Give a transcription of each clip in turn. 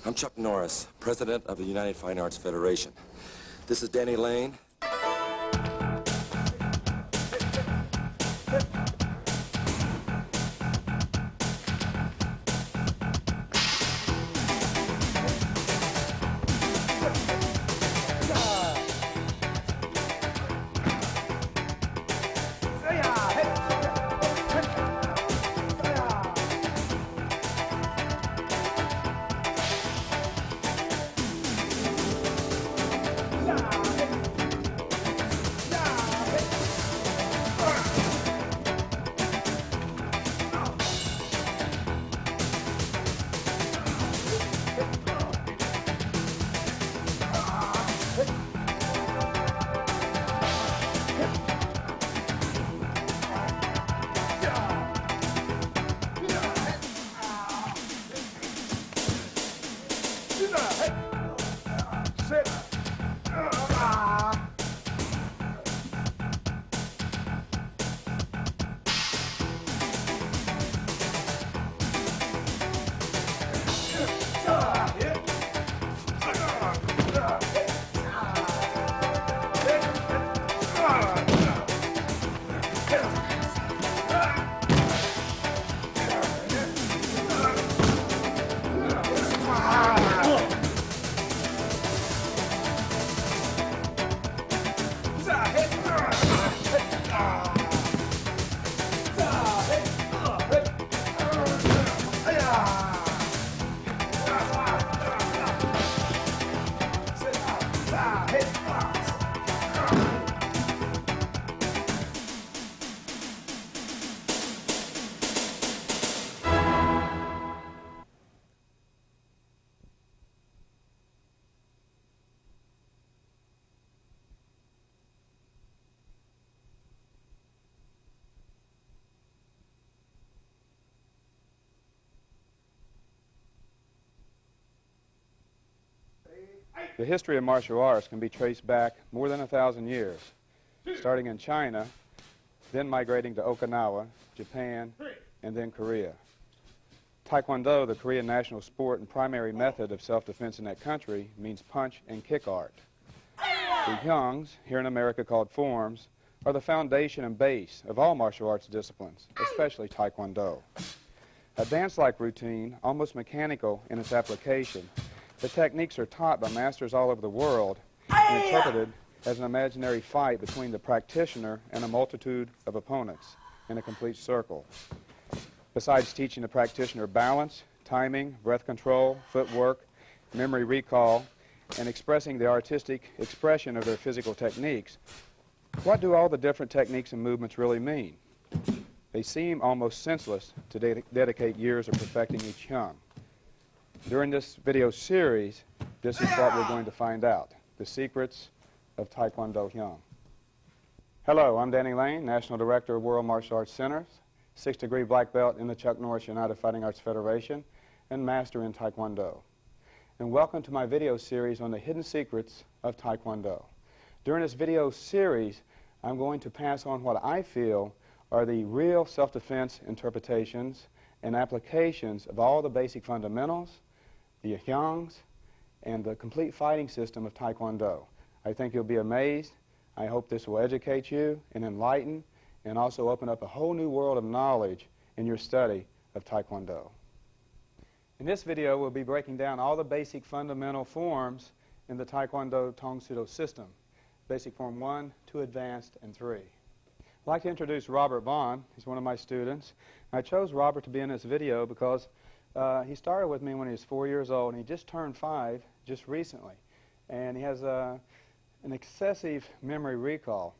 I'm Chuck Norris, president of the United Fine Arts Federation. This is Danny Lane. The history of martial arts can be traced back more than 1,000 years, starting in China, then migrating to Okinawa, Japan, and then Korea. Taekwondo, the Korean national sport and primary method of self-defense in that country, means punch and kick art. The hyungs, here in America called forms, are the foundation and base of all martial arts disciplines, especially Taekwondo. A dance-like routine, almost mechanical in its application, the techniques are taught by masters all over the world and interpreted as an imaginary fight between the practitioner and a multitude of opponents in a complete circle. Besides teaching the practitioner balance, timing, breath control, footwork, memory recall, and expressing the artistic expression of their physical techniques, what do all the different techniques and movements really mean? They seem almost senseless to dedicate years of perfecting each hyung. During this video series, this is what we're going to find out, the secrets of Taekwondo Hyung. Hello, I'm Danny Lane, National Director of World Martial Arts Centers, 6th-degree black belt in the Chuck Norris United Fighting Arts Federation, and Master in Taekwondo. And welcome to my video series on the hidden secrets of Taekwondo. During this video series, I'm going to pass on what I feel are the real self-defense interpretations and applications of all the basic fundamentals, the hyungs, and the complete fighting system of Taekwondo. I think you'll be amazed. I hope this will educate you and enlighten and also open up a whole new world of knowledge in your study of Taekwondo. In this video, we'll be breaking down all the basic fundamental forms in the Taekwondo Tang Soo system, basic form 1, 2 advanced, and 3. I'd like to introduce Robert Bond. He's one of my students. I chose Robert to be in this video because he started with me when he was 4 years old, and he just turned 5 just recently. And he has an excessive memory recall.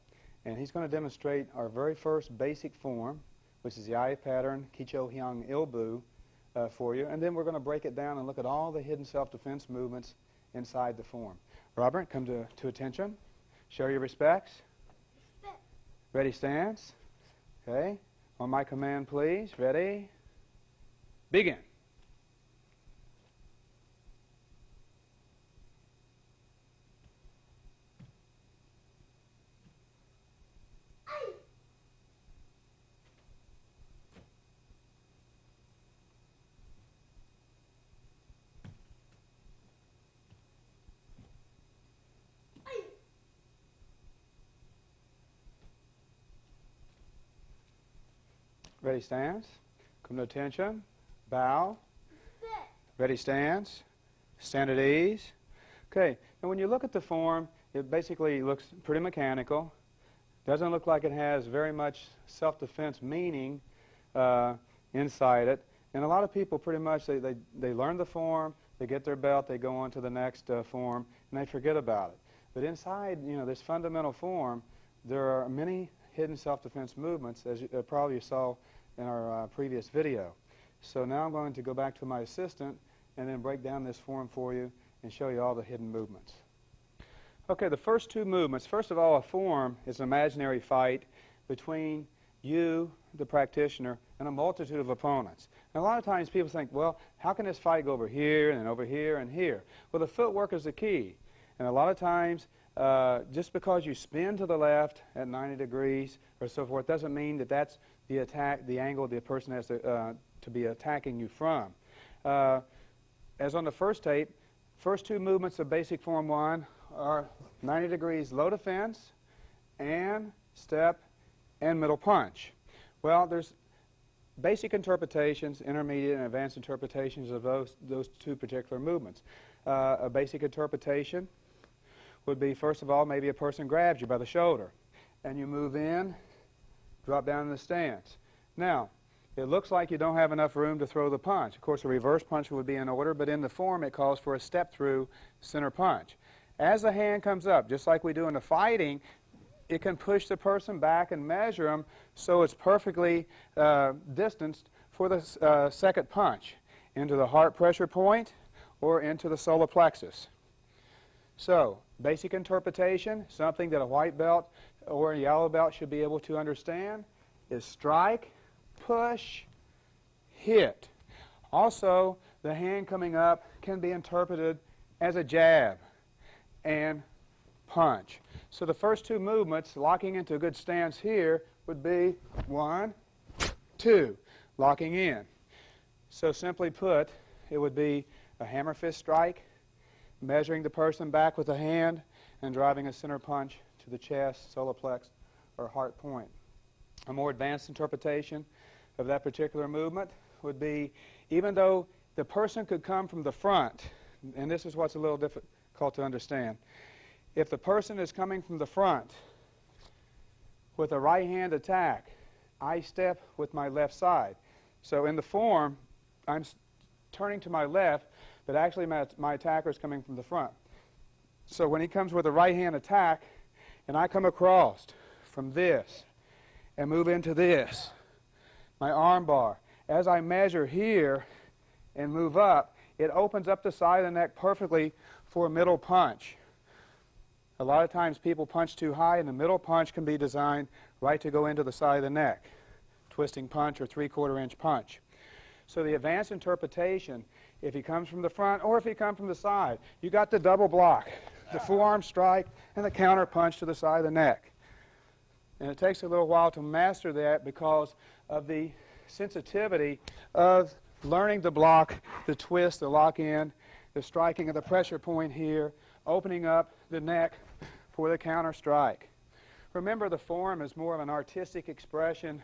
And he's going to demonstrate our very first basic form, which is the eye pattern, Kicho Hyung Ilbu, for you. And then we're going to break it down and look at all the hidden self-defense movements inside the form. Robert, come to attention. Show your respects. Ready, stance. Okay. On my command, please. Ready? Begin. Ready, stance. Come to attention. Bow. Ready, stance. Stand at ease. Okay, and when you look at the form, it basically looks pretty mechanical. Doesn't look like it has very much self-defense meaning inside it. And a lot of people pretty much, they learn the form, they get their belt, they go on to the next form, and they forget about it. But inside, this fundamental form, there are many hidden self-defense movements, as you probably saw in our previous video. So now I'm going to go back to my assistant and then break down this form for you and show you all the hidden movements. Okay, the first two movements. First of all, a form is an imaginary fight between you, the practitioner, and a multitude of opponents. And a lot of times people think, well, how can this fight go over here and over here and here? Well, the footwork is the key. And a lot of times, just because you spin to the left at 90 degrees or so forth doesn't mean that that's the attack, the angle the person has to be attacking you from. As on the first tape, first two movements of basic form 1 are 90 degrees low defense and step and middle punch. Well, there's basic interpretations, intermediate and advanced interpretations of those two particular movements. A basic interpretation would be, first of all, maybe a person grabs you by the shoulder and you move in, drop down in the stance. Now, it looks like you don't have enough room to throw the punch. Of course, a reverse punch would be in order, but in the form it calls for a step-through center punch. As the hand comes up, just like we do in the fighting, it can push the person back and measure them so it's perfectly distanced for the second punch into the heart pressure point or into the solar plexus. So, basic interpretation, something that a white belt or a yellow belt should be able to understand, is strike, push, hit. Also, the hand coming up can be interpreted as a jab and punch. So the first two movements, locking into a good stance here, would be 1, 2, locking in. So simply put, it would be a hammer fist strike, measuring the person back with a hand, and driving a center punch to the chest, solar plex, or heart point. A more advanced interpretation of that particular movement would be, even though the person could come from the front, and this is what's a little difficult to understand, if the person is coming from the front with a right hand attack, I step with my left side. So in the form, I'm turning to my left, but actually my attacker is coming from the front. So when he comes with a right hand attack, and I come across from this and move into this, my arm bar, as I measure here and move up, it opens up the side of the neck perfectly for a middle punch. A lot of times people punch too high, and the middle punch can be designed right to go into the side of the neck, twisting punch or 3/4 inch punch. So the advanced interpretation, if he comes from the front or if he comes from the side, you got the double block, the forearm strike and the counter punch to the side of the neck. And it takes a little while to master that because of the sensitivity of learning the block, the twist, the lock in, the striking of the pressure point here, opening up the neck for the counter strike. Remember, the form is more of an artistic expression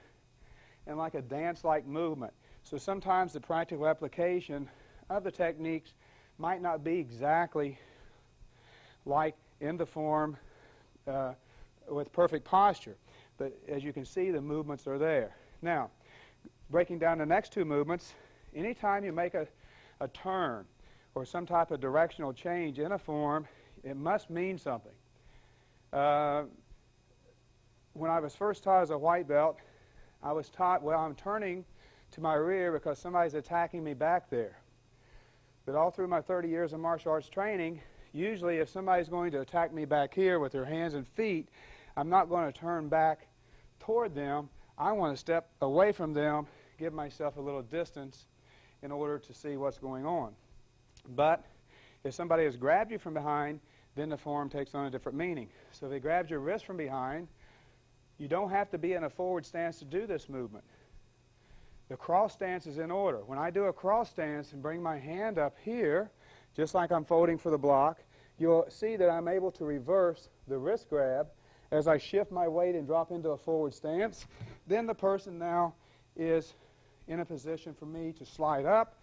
and like a dance-like movement. So sometimes the practical application of the techniques might not be exactly like in the form with perfect posture. But as you can see, the movements are there. Now, breaking down the next two movements, anytime you make a turn or some type of directional change in a form, it must mean something. When I was first taught as a white belt, I was taught, well, I'm turning to my rear because somebody's attacking me back there. But all through my 30 years of martial arts training, usually if somebody's going to attack me back here with their hands and feet, I'm not going to turn back toward them. I want to step away from them, give myself a little distance in order to see what's going on. But if somebody has grabbed you from behind, then the form takes on a different meaning. So if they grabbed your wrist from behind, you don't have to be in a forward stance to do this movement. The cross stance is in order. When I do a cross stance and bring my hand up here, just like I'm folding for the block, you'll see that I'm able to reverse the wrist grab as I shift my weight and drop into a forward stance. Then the person now is in a position for me to slide up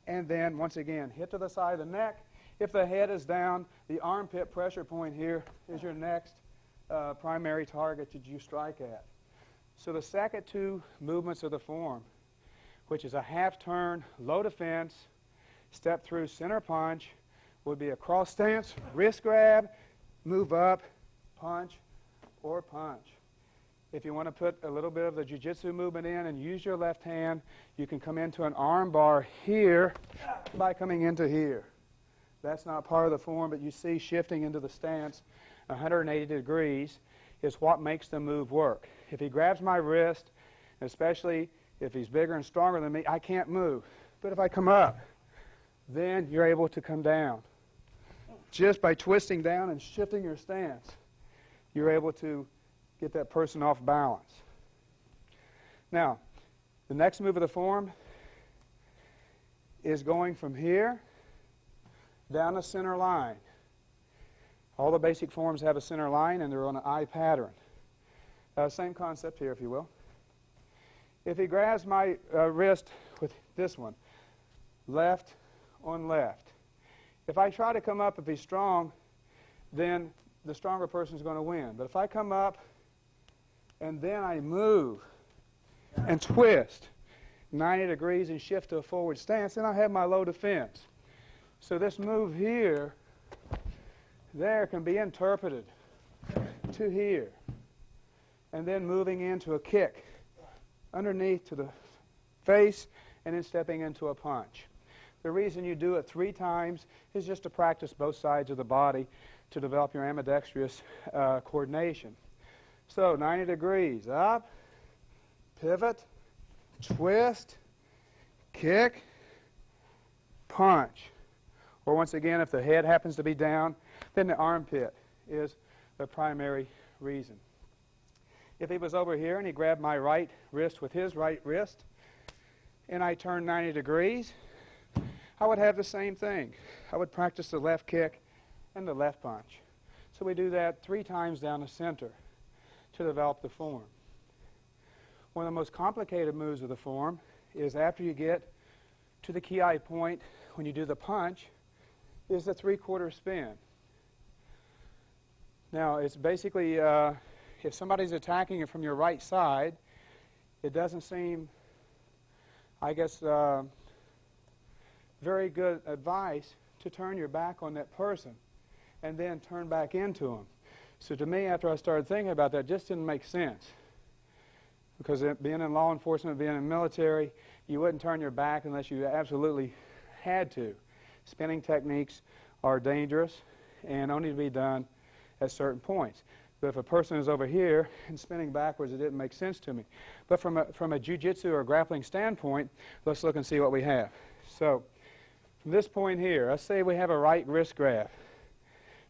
and then, once again, hit to the side of the neck. If the head is down, the armpit pressure point here is your next primary target that you strike at. So the second two movements of the form, which is a half turn, low defense, step through center punch, would be a cross stance, wrist grab, move up, punch, or punch. If you want to put a little bit of the jiu-jitsu movement in and use your left hand, you can come into an arm bar here by coming into here. That's not part of the form, but you see shifting into the stance 180 degrees is what makes the move work. If he grabs my wrist, especially if he's bigger and stronger than me, I can't move. But if I come up, then you're able to come down. Just by twisting down and shifting your stance, you're able to get that person off balance. Now, the next move of the form is going from here down the center line. All the basic forms have a center line and they're on an I pattern. Same concept here, if you will. If he grabs my wrist with this one, left on left. If I try to come up, if he's strong, then the stronger person is going to win. But if I come up and then I move and twist 90 degrees and shift to a forward stance, then I have my low defense. So this move here, there can be interpreted to here, and then moving into a kick underneath to the face, and then stepping into a punch. The reason you do it 3 times is just to practice both sides of the body to develop your ambidextrous coordination. So 90 degrees, up, pivot, twist, kick, punch. Or once again, if the head happens to be down, then the armpit is the primary reason. If he was over here and he grabbed my right wrist with his right wrist, and I turned 90 degrees, I would have the same thing. I would practice the left kick and the left punch. So we do that 3 times down the center to develop the form. One of the most complicated moves of the form is after you get to the ki point, when you do the punch, is the 3/4 spin. Now, it's basically, if somebody's attacking it from your right side, it doesn't seem, I guess, very good advice to turn your back on that person and then turn back into them. So to me, after I started thinking about that, it just didn't make sense. Because being in law enforcement, being in the military, you wouldn't turn your back unless you absolutely had to. Spinning techniques are dangerous and only to be done at certain points. But if a person is over here and spinning backwards, it didn't make sense to me. But from a jiu-jitsu or grappling standpoint, let's look and see what we have. So from this point here, let's say we have a right wrist grab.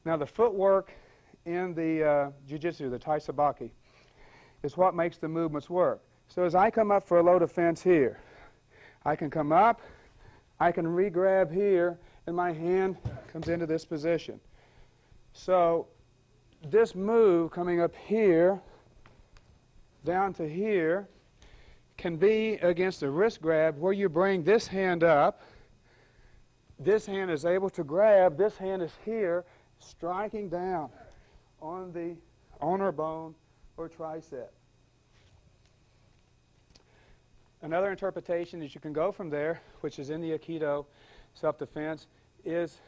Now the footwork in the jiu-jitsu, the tai sabaki, is what makes the movements work. So as I come up for a low defense here, I can come up, I can re-grab here, and my hand comes into this position. So this move coming up here, down to here, can be against a wrist grab where you bring this hand up, this hand is able to grab, this hand is here, striking down on the ulnar bone or tricep. Another interpretation that you can go from there, which is in the Aikido self-defense, is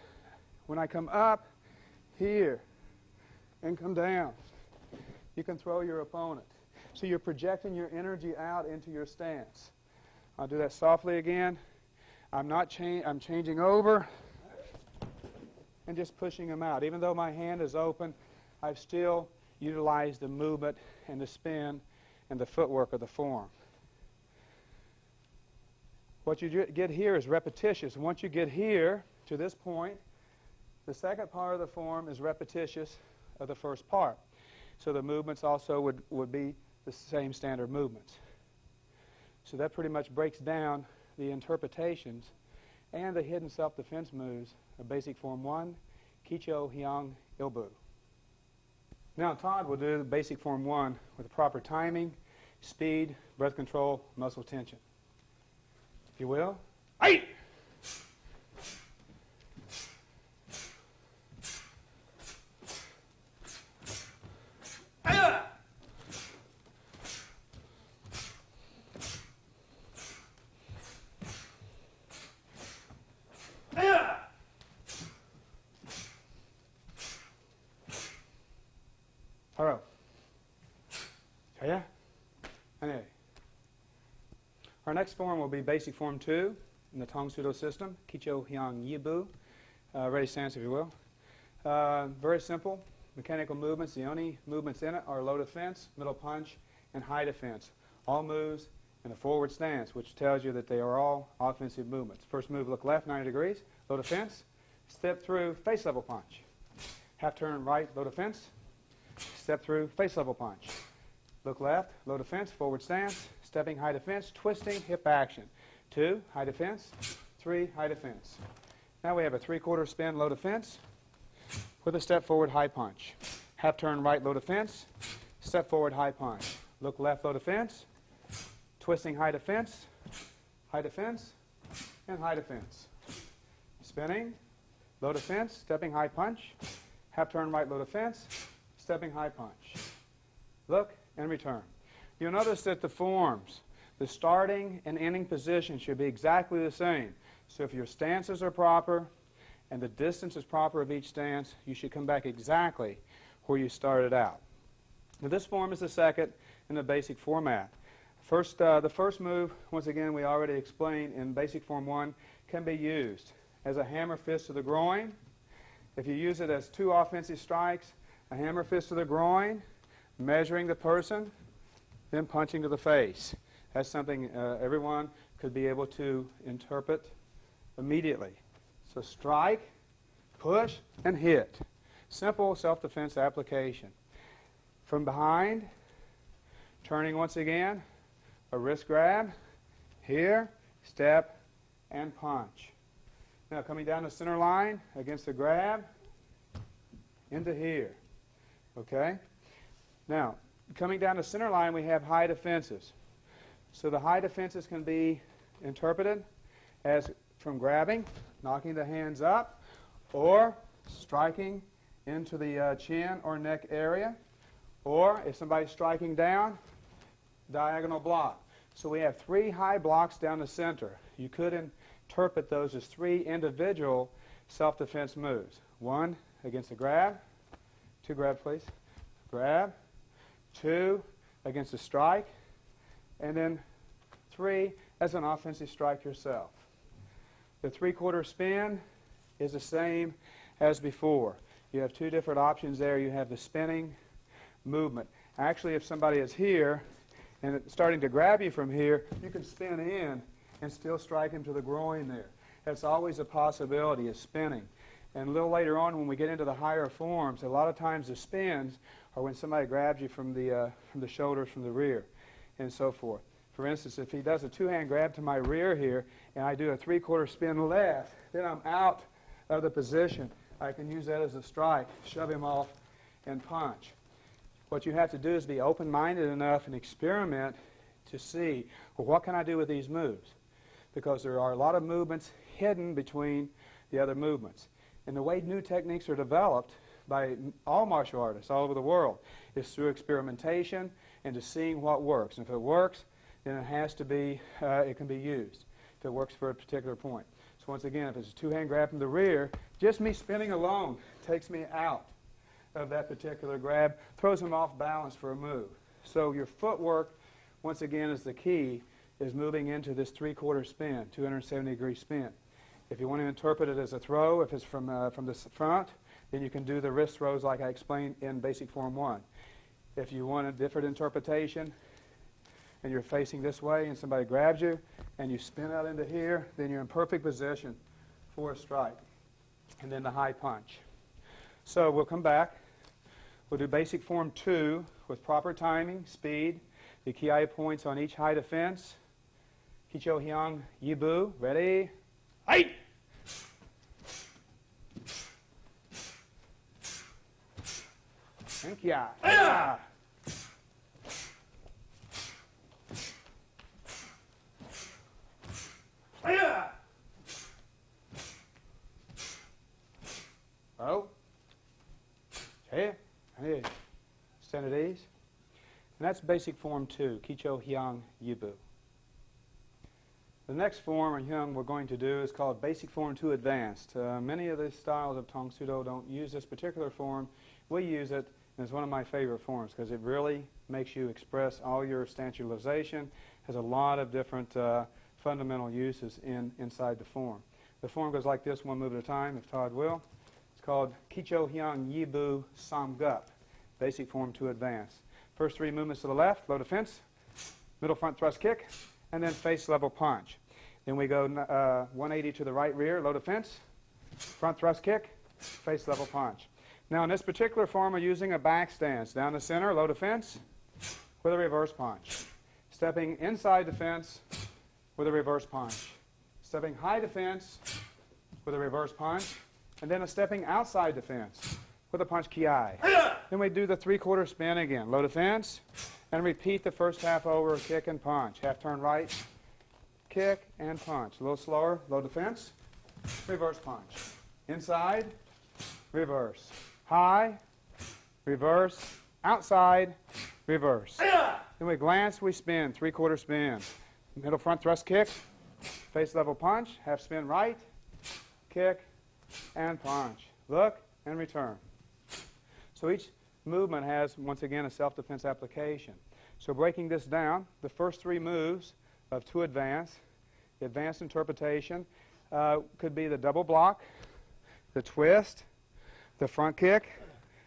when I come up here and come down, you can throw your opponent. So you're projecting your energy out into your stance. I'll do that softly again. I'm changing over and just pushing him out. Even though my hand is open, I've still utilized the movement and the spin and the footwork of the form. What you get here is repetitious. Once you get here to this point, the second part of the form is repetitious of the first part. So the movements also would be the same standard movements. So that pretty much breaks down the interpretations and the hidden self-defense moves of basic form 1, Kicho, Hyang, Ilbu. Now Todd will do the basic form 1 with the proper timing, speed, breath control, muscle tension. If you will. Hey! Haro. Chaya. Anyway. Our next form will be basic form 2 in the Tang Soo system. Kicho Hyang Yibu. Ready stance, if you will. Very simple. Mechanical movements. The only movements in it are low defense, middle punch, and high defense. All moves in a forward stance, which tells you that they are all offensive movements. First move, look left, 90 degrees. Low defense. Step through, face level punch. Half turn right, low defense. Step through, face level punch. Look left, low defense, forward stance. Stepping, high defense, twisting, hip action. 2, high defense. 3, high defense. Now we have a 3/4 spin, low defense, with a step forward, high punch. Half turn right, low defense. Step forward, high punch. Look left, low defense. Twisting, high defense, and high defense. Spinning, low defense, stepping, high punch. Half turn right, low defense. Stepping, high punch. Look and return. You'll notice that the forms, the starting and ending position should be exactly the same. So if your stances are proper and the distance is proper of each stance, you should come back exactly where you started out. Now this form is the second in the basic format. The first move, once again, we already explained in basic form 1, can be used as a hammer fist to the groin. If you use it as 2 offensive strikes, a hammer fist to the groin, measuring the person, then punching to the face. That's something everyone could be able to interpret immediately. So strike, push, and hit. Simple self-defense application. From behind, turning once again, a wrist grab, here, step, and punch. Now coming down the center line against the grab, into here. Okay? Now, coming down the center line, we have high defenses. So the high defenses can be interpreted as from grabbing, knocking the hands up, or striking into the chin or neck area, or if somebody's striking down, diagonal block. So we have 3 high blocks down the center. You could interpret those as 3 individual self-defense moves. 1 against the grab, 2 grab please, grab, 2 against a strike, and then 3 as an offensive strike yourself. The 3/4 spin is the same as before. You have 2 different options there. You have the spinning movement. Actually, if somebody is here and it's starting to grab you from here, you can spin in and still strike him to the groin there. That's always a possibility, is spinning. And a little later on, when we get into the higher forms, a lot of times the spins are when somebody grabs you from the shoulders, from the rear, and so forth. For instance, if he does a 2-hand grab to my rear here, and I do a 3/4 spin left, then I'm out of the position. I can use that as a strike, shove him off, and punch. What you have to do is be open-minded enough and experiment to see, well, what can I do with these moves? Because there are a lot of movements hidden between the other movements. And the way new techniques are developed by all martial artists all over the world is through experimentation and to seeing what works. And if it works, then it has to be, it can be used if it works for a particular point. So once again, if it's a 2-hand grab from the rear, just me spinning alone takes me out of that particular grab, throws him off balance for a move. So your footwork, once again, is the key, is moving into this 3/4 spin, 270-degree spin. If you want to interpret it as a throw, if it's from the front, then you can do the wrist throws like I explained in basic form 1. If you want a different interpretation and you're facing this way and somebody grabs you and you spin out into here, then you're in perfect position for a strike. And then the high punch. So we'll come back. We'll do basic form 2 with proper timing, speed, the ki points on each high defense. Kicho Hyang Yibu. Ready? Hey! Thank you. Stand at ease. And that's basic form 2, Kicho Hyang Yibu. The next form or hyung we're going to do is called basic form 2 advanced. Many of the styles of Tang Soo don't use this particular form. We use it, and it's one of my favorite forms because it really makes you express all your stance utilization. Has a lot of different fundamental uses inside the form. The form goes like this, one move at a time, if Todd will. It's called Kicho Hyang Yibu Samgup, basic form 2 advanced. First 3 movements to the left, low defense, middle front thrust kick, and then face level punch. Then we go 180 to the right rear, low defense, front thrust kick, face level punch. Now in this particular form, we're using a back stance. Down the center, low defense, with a reverse punch. Stepping inside defense with a reverse punch. Stepping high defense with a reverse punch. And then a stepping outside defense with a punch kiai. Then we do the 3/4 spin again. Low defense, and repeat the first half over, kick and punch. Half turn right, kick and punch. A little slower, low defense, reverse punch. Inside, reverse. High, reverse. Outside, reverse. Then we glance, we spin, 3/4 spin. Middle front thrust kick, face level punch, half spin right, kick and punch. Look and return. So each movement has, once again, a self-defense application. So breaking this down, the first 3 moves of 2 advanced, the advanced interpretation could be the double block, the twist, the front kick,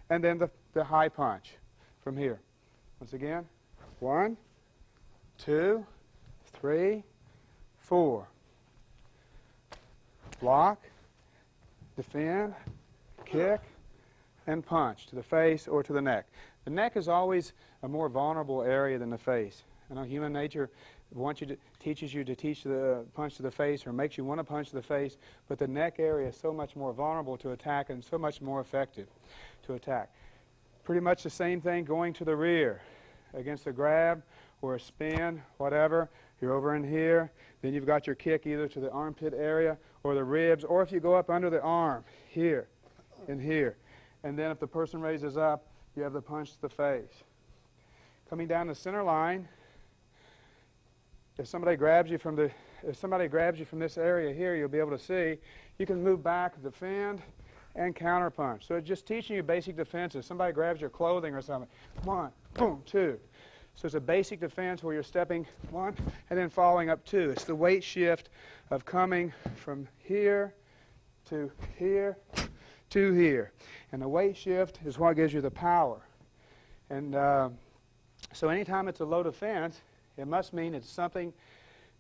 and then the high punch from here. Once again, 1, 2, 3, 4. Block, defend, kick, and punch to the face or to the neck. The neck is always a more vulnerable area than the face. I know human nature teaches you to teach the punch to the face or makes you want to punch to the face, but the neck area is so much more vulnerable to attack and so much more effective to attack. Pretty much the same thing going to the rear against a grab or a spin, whatever. You're over in here, then you've got your kick either to the armpit area or the ribs, or if you go up under the arm, here and here. And then if the person raises up, you have the punch to the face. Coming down the center line, if somebody grabs you from this area here, you'll be able to see, you can move back, defend, and counter punch. So it's just teaching you basic defenses. Somebody grabs your clothing or something. 1, boom, 2. So it's a basic defense where you're stepping 1 and then following up 2. It's the weight shift of coming from here to here to here. And the weight shift is what gives you the power. And so anytime it's a low defense, it must mean it's something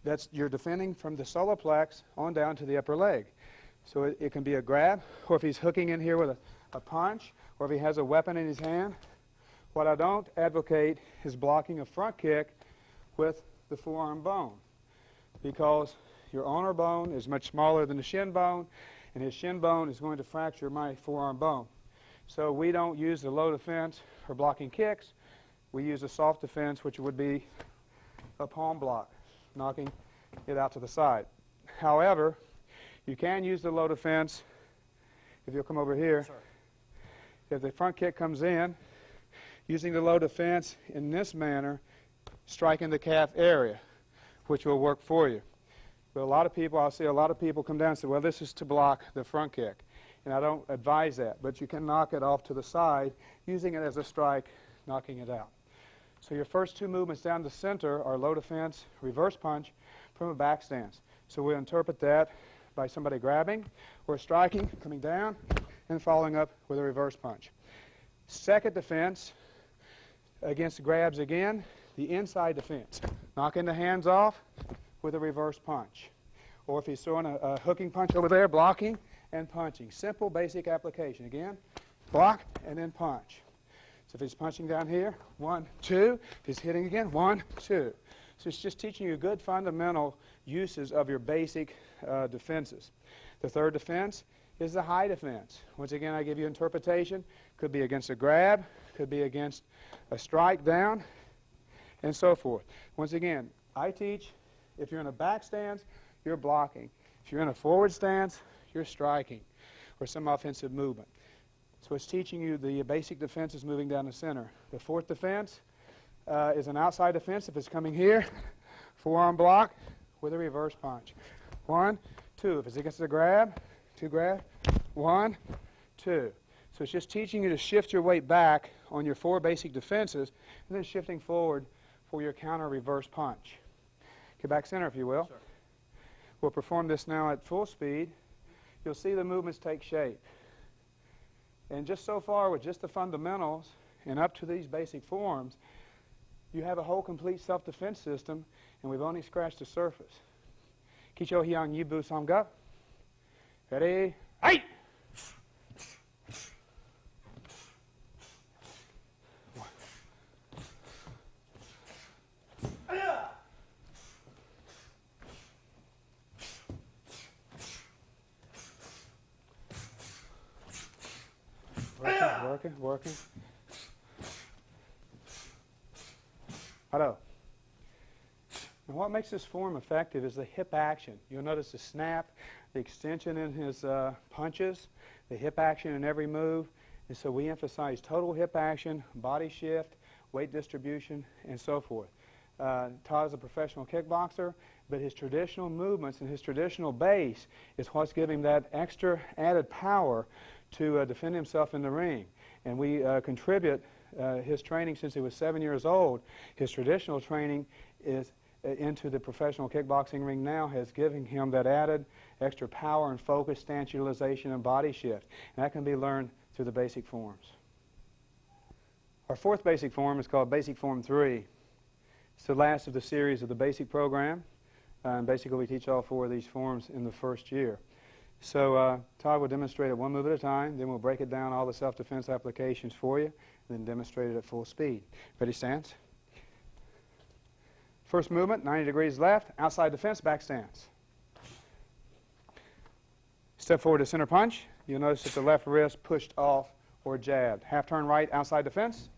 that's you're defending from the solar plex on down to the upper leg. So it can be a grab, or if he's hooking in here with a punch, or if he has a weapon in his hand. What I don't advocate is blocking a front kick with the forearm bone, because your ulnar bone is much smaller than the shin bone, and his shin bone is going to fracture my forearm bone. So we don't use the low defense for blocking kicks. We use a soft defense, which would be a palm block, knocking it out to the side. However, you can use the low defense, if you'll come over here. Sure. If the front kick comes in, using the low defense in this manner, striking the calf area, which will work for you. But a lot of people, I'll see a lot of people come down and say, well, this is to block the front kick. And I don't advise that, but you can knock it off to the side, using it as a strike, knocking it out. So your first 2 movements down the center are low defense, reverse punch from a back stance. So we'll interpret that by somebody grabbing or striking, coming down, and following up with a reverse punch. Second defense, against grabs again, the inside defense. Knocking the hands off with a reverse punch. Or if he's throwing a hooking punch over there, blocking and punching. Simple, basic application. Again, block and then punch. So if he's punching down here, 1, 2. If he's hitting again, 1, 2. So it's just teaching you good fundamental uses of your basic defenses. The third defense is the high defense. Once again, I give you interpretation. Could be against a grab, could be against a strike down, and so forth. Once again, I teach if you're in a back stance, you're blocking. If you're in a forward stance, you're striking, or some offensive movement. So it's teaching you the basic defense is moving down the center. The fourth defense is an outside defense if it's coming here. Forearm block with a reverse punch. 1, 2. If it's against the grab, 2 grab. 1, 2. So it's just teaching you to shift your weight back on your 4 basic defenses and then shifting forward for your counter reverse punch. Get back center if you will. Sure. We'll perform this now at full speed. You'll see the movements take shape. And just so far with just the fundamentals and up to these basic forms, you have a whole complete self-defense system, and we've only scratched the surface. Kicho hyang yibu samga. Ready? Hey! Working. Hello. And what makes this form effective is the hip action. You'll notice the snap, the extension in his punches, the hip action in every move. And so we emphasize total hip action, body shift, weight distribution, and so forth. Todd is a professional kickboxer, but his traditional movements and his traditional base is what's giving that extra added power to defend himself in the ring. And we contribute his training since he was 7 years old. His traditional training is into the professional kickboxing ring now has given him that added extra power and focus, stance utilization, and body shift. And that can be learned through the basic forms. Our fourth basic form is called Basic Form 3. It's the last of the series of the basic program. And basically we teach all 4 of these forms in the first year. So Todd will demonstrate it one move at a time, then we'll break it down, all the self-defense applications for you, and then demonstrate it at full speed. Ready, stance? First movement, 90 degrees left, outside defense, back stance. Step forward to center punch. You'll notice that the left wrist pushed off or jabbed. Half turn right, outside defense.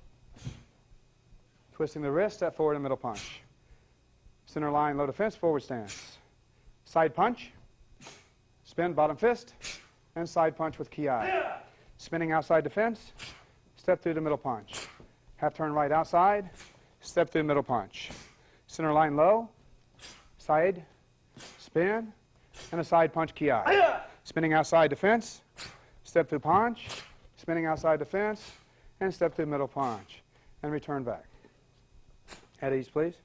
Twisting the wrist, step forward and middle punch. Center line, low defense, forward stance. Side punch. Spin, bottom fist, and side punch with ki. Spinning outside defense, step through the middle punch. Half turn right outside, step through middle punch. Center line low, side, spin, and a side punch ki. Spinning outside defense, step through punch, spinning outside defense, and step through middle punch. And return back. At ease, please.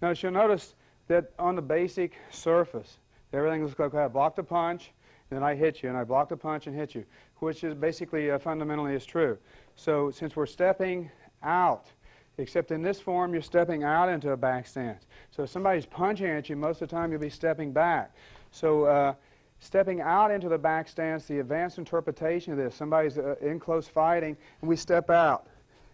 Now, you'll notice that on the basic surface, everything looks like I blocked a punch, and then I hit you, and I blocked a punch and hit you, which is basically fundamentally is true. So since we're stepping out, except in this form, you're stepping out into a back stance. So if somebody's punching at you, most of the time you'll be stepping back. So stepping out into the back stance, the advanced interpretation of this, somebody's in close fighting, and we step out,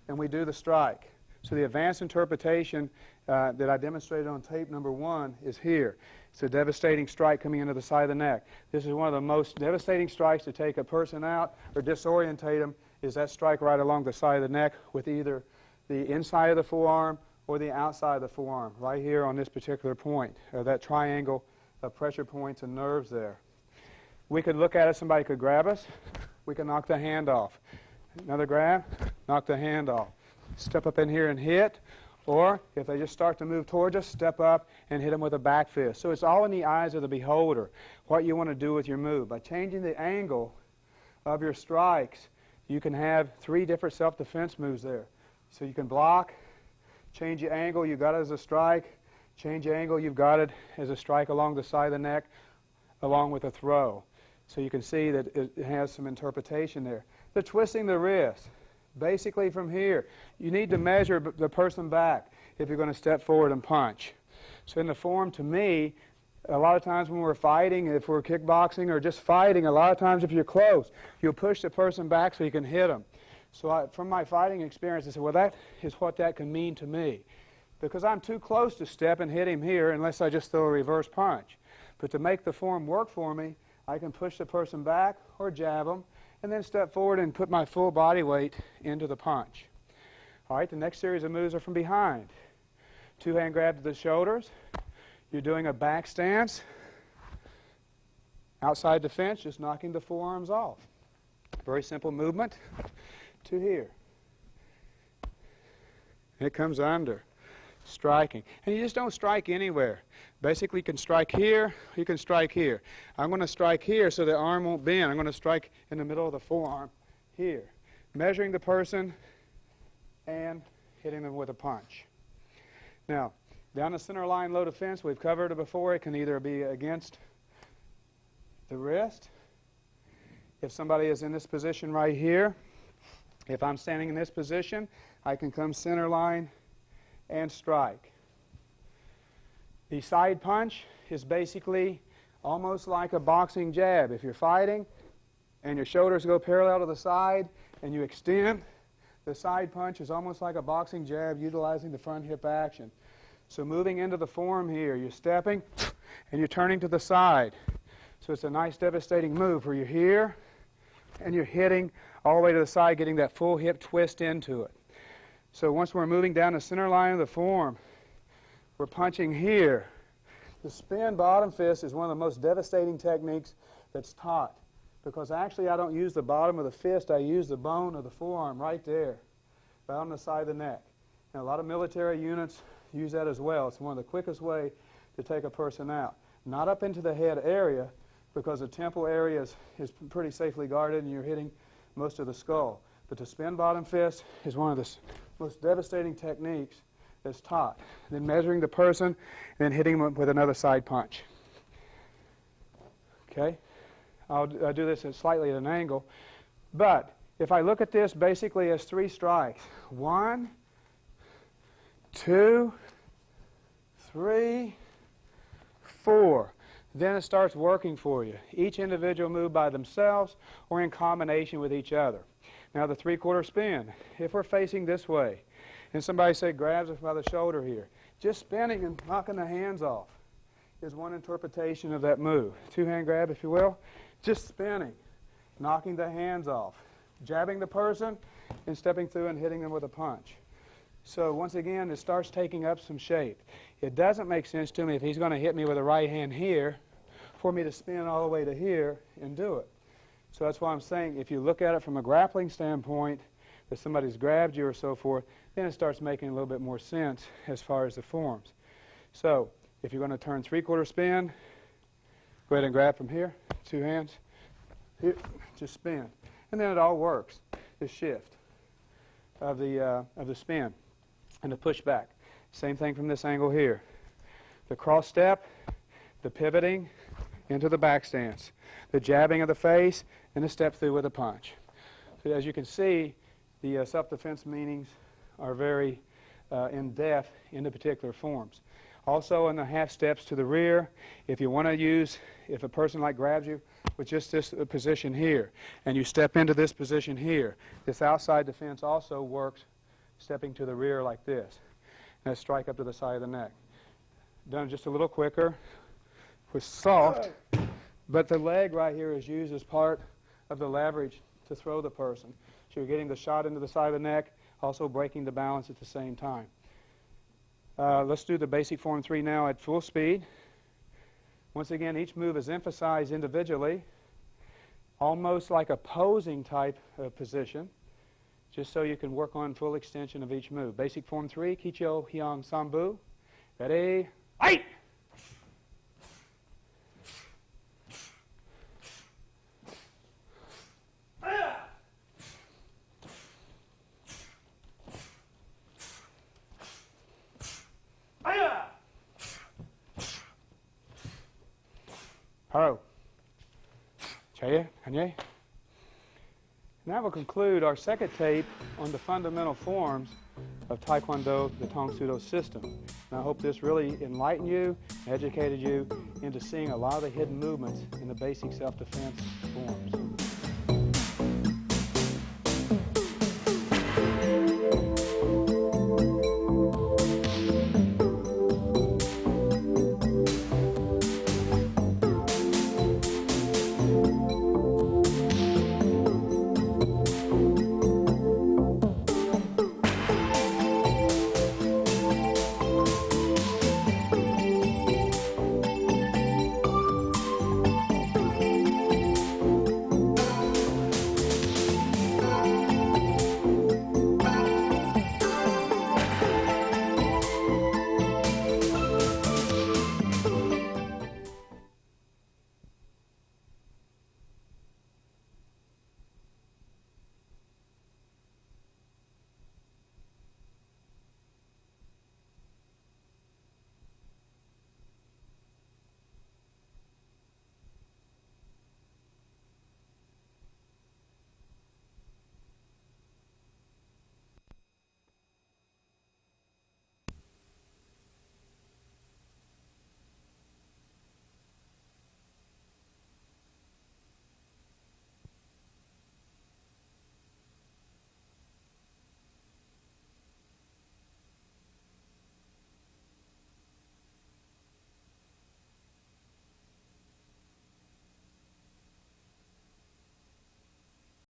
and we do the strike. So the advanced interpretation that I demonstrated on tape number 1 is here. It's a devastating strike coming into the side of the neck. This is one of the most devastating strikes to take a person out or disorientate them, is that strike right along the side of the neck with either the inside of the forearm or the outside of the forearm, right here on this particular point, that triangle of pressure points and nerves there. We could look at it, somebody could grab us, we can knock the hand off. Another grab, knock the hand off. Step up in here and hit, or if they just start to move towards us, step up and hit them with a back fist. So it's all in the eyes of the beholder, what you want to do with your move. By changing the angle of your strikes, you can have 3 different self-defense moves there. So you can block, change your angle, you got it as a strike, change your angle, you've got it as a strike along the side of the neck, along with a throw. So you can see that it has some interpretation there. The twisting the wrist. Basically from here, you need to measure the person back if you're going to step forward and punch. So in the form, to me, a lot of times when we're fighting, if we're kickboxing or just fighting, a lot of times if you're close, you'll push the person back so you can hit them. So from my fighting experience, I said, well, that is what that can mean to me. Because I'm too close to step and hit him here unless I just throw a reverse punch. But to make the form work for me, I can push the person back or jab them, and then step forward and put my full body weight into the punch. All right, the next series of moves are from behind. 2-hand grab to the shoulders. You're doing a back stance. Outside defense, just knocking the forearms off. Very simple movement to here. It comes under, striking. And you just don't strike anywhere. Basically, you can strike here, you can strike here. I'm going to strike here so the arm won't bend. I'm going to strike in the middle of the forearm here, measuring the person and hitting them with a punch. Now, down the center line low defense, we've covered it before. It can either be against the wrist. If somebody is in this position right here, if I'm standing in this position, I can come center line and strike. The side punch is basically almost like a boxing jab. If you're fighting and your shoulders go parallel to the side and you extend, the side punch is almost like a boxing jab utilizing the front hip action. So moving into the form here, you're stepping and you're turning to the side. So it's a nice devastating move where you're here and you're hitting all the way to the side, getting that full hip twist into it. So once we're moving down the center line of the form, we're punching here. The spin bottom fist is one of the most devastating techniques that's taught, because actually I don't use the bottom of the fist, I use the bone of the forearm right there, right on the side of the neck. Now, a lot of military units use that as well. It's one of the quickest way to take a person out. Not up into the head area, because the temple area is pretty safely guarded and you're hitting most of the skull. But the spin bottom fist is one of the most devastating techniques that's taught. Then measuring the person, and then hitting them with another side punch. Okay? I'll do this slightly at an angle. But if I look at this basically as 3 strikes, 1, 2, 3, 4. Then it starts working for you. Each individual move by themselves or in combination with each other. Now the 3/4 spin. If we're facing this way, and somebody, say, grabs us by the shoulder here, just spinning and knocking the hands off is one interpretation of that move. 2-hand grab, if you will. Just spinning, knocking the hands off, jabbing the person, and stepping through and hitting them with a punch. So once again, it starts taking up some shape. It doesn't make sense to me if he's going to hit me with a right hand here for me to spin all the way to here and do it. So that's why I'm saying if you look at it from a grappling standpoint, that somebody's grabbed you or so forth, then it starts making a little bit more sense as far as the forms. So if you're going to turn 3/4 spin, go ahead and grab from here, 2 hands, here, just spin. And then it all works, the shift of the spin and the push back. Same thing from this angle here. The cross step, the pivoting into the back stance, the jabbing of the face, and the step through with a punch. So as you can see, the self-defense meanings are very in-depth in the particular forms. Also in the half steps to the rear, if you want to use, if a person like grabs you with just this position here, and you step into this position here, this outside defense also works stepping to the rear like this. And a strike up to the side of the neck. Done just a little quicker, with soft, but the leg right here is used as part of the leverage to throw the person. So you're getting the shot into the side of the neck, also breaking the balance at the same time. Let's do the basic form 3 now at full speed. Once again, each move is emphasized individually, almost like a posing type of position, just so you can work on full extension of each move. Basic form 3, Kicho Hyang Sambu. Ready? Fight! Haro. Chaya, Kanye. And that will conclude our second tape on the fundamental forms of Taekwondo, the Tang Soo system. And I hope this really enlightened you, educated you into seeing a lot of the hidden movements in the basic self-defense forms.